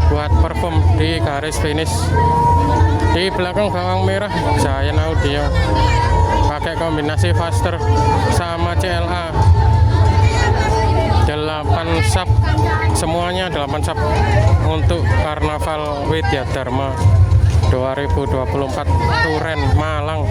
buat parfum di garis finish. Di belakang bawang merah Giant Audio pakai kombinasi faster sama CLA 8 sub, semuanya 8 sub untuk Karnaval Widya Darma 2024 Turen Malang.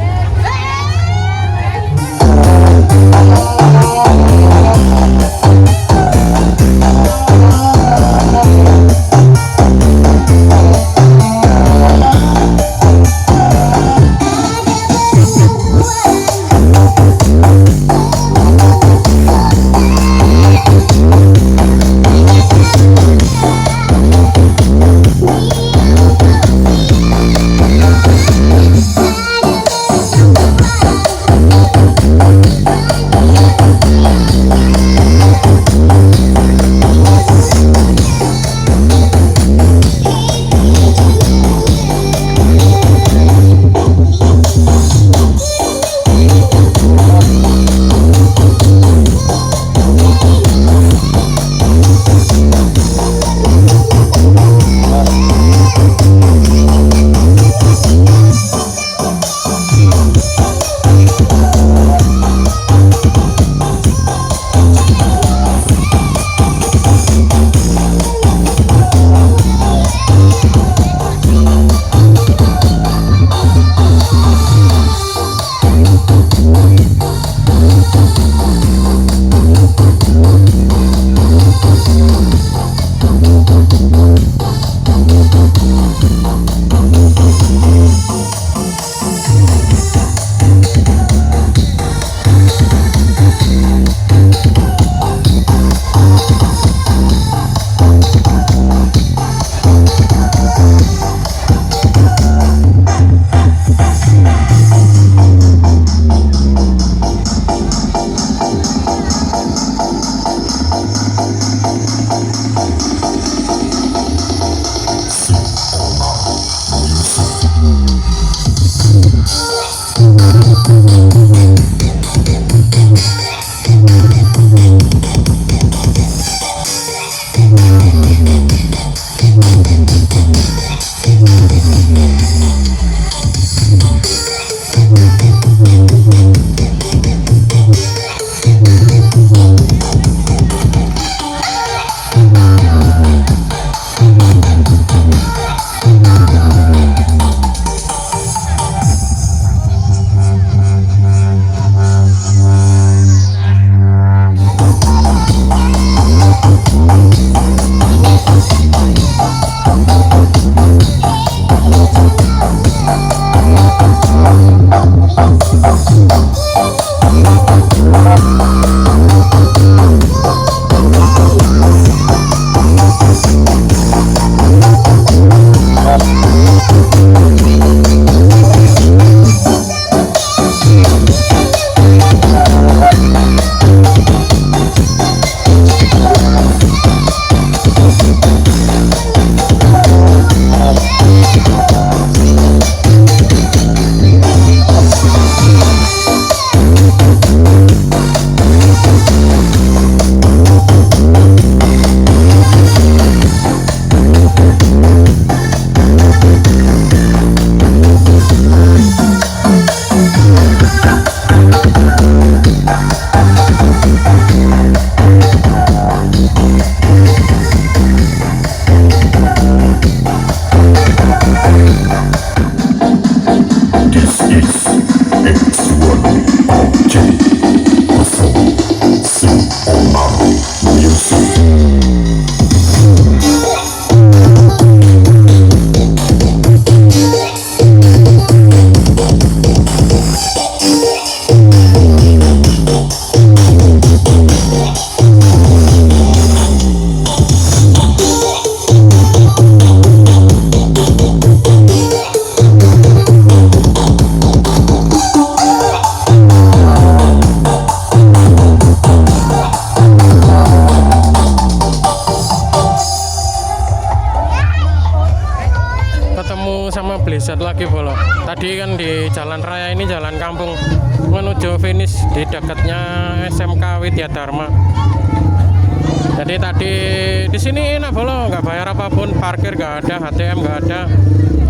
Blizzard lagi bolo. Tadi kan di jalan raya ini, jalan kampung menuju finish di dekatnya SMK Widya Darma. Jadi tadi di sini enak bolo, nggak bayar apa apapun, parkir nggak ada, HTM nggak ada,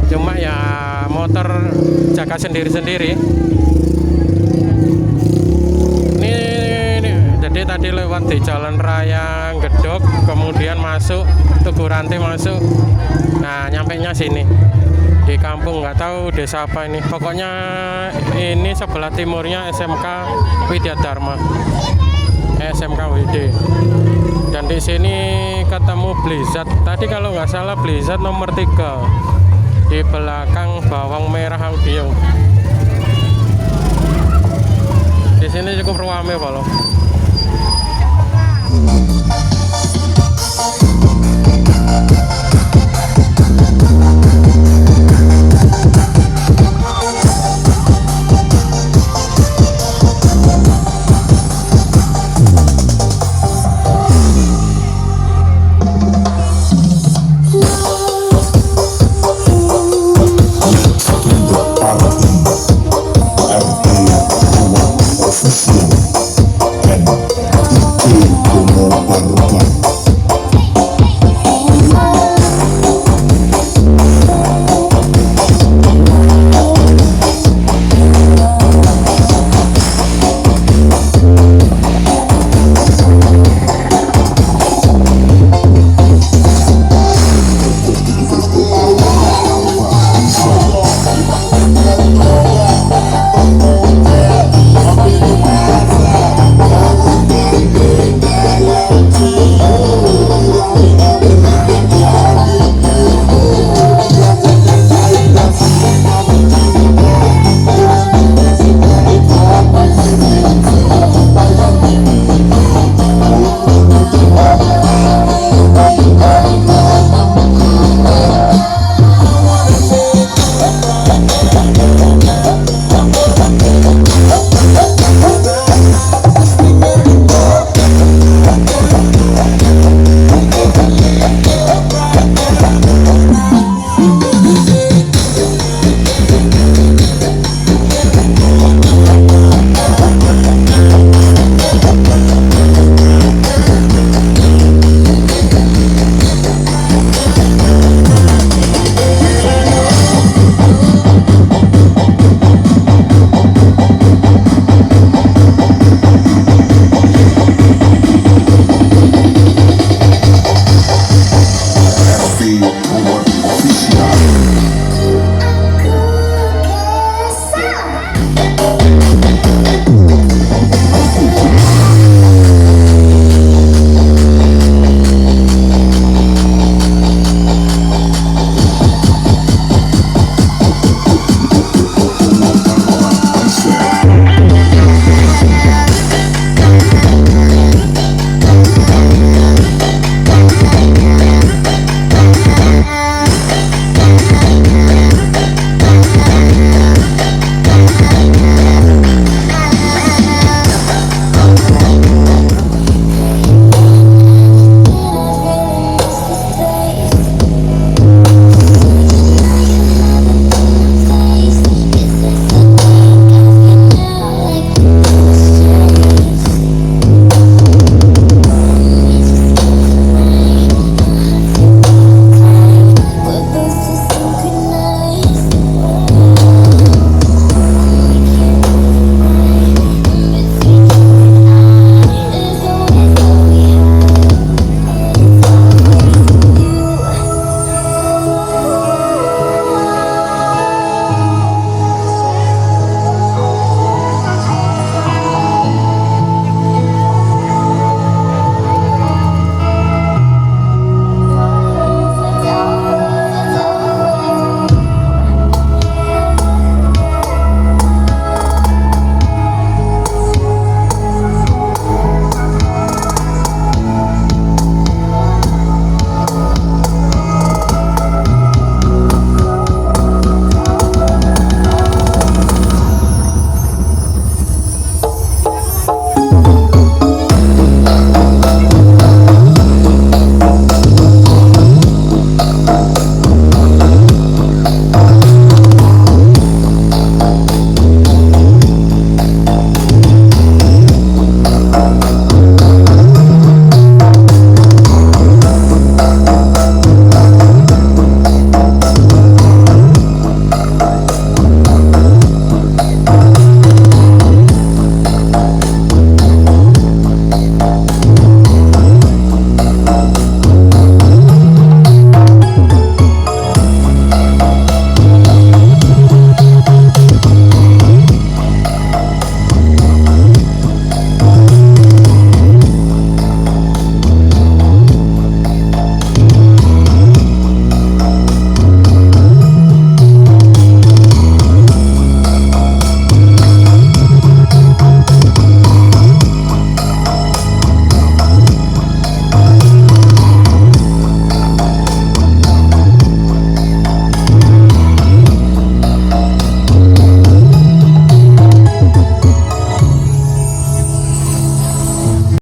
cuma ya motor jaga sendiri-sendiri. Ini jadi tadi lewat di jalan raya Gedok, kemudian masuk Tugu Ranti masuk, nah nyampe nya sini di kampung, nggak tahu desa apa ini, pokoknya ini sebelah timurnya SMK Widya Dharma, SMK WD. Dan di sini ketemu Blizzard. Tadi kalau nggak salah Blizzard nomor 3 di belakang bawang merah audio. Di sini cukup ramai kalau.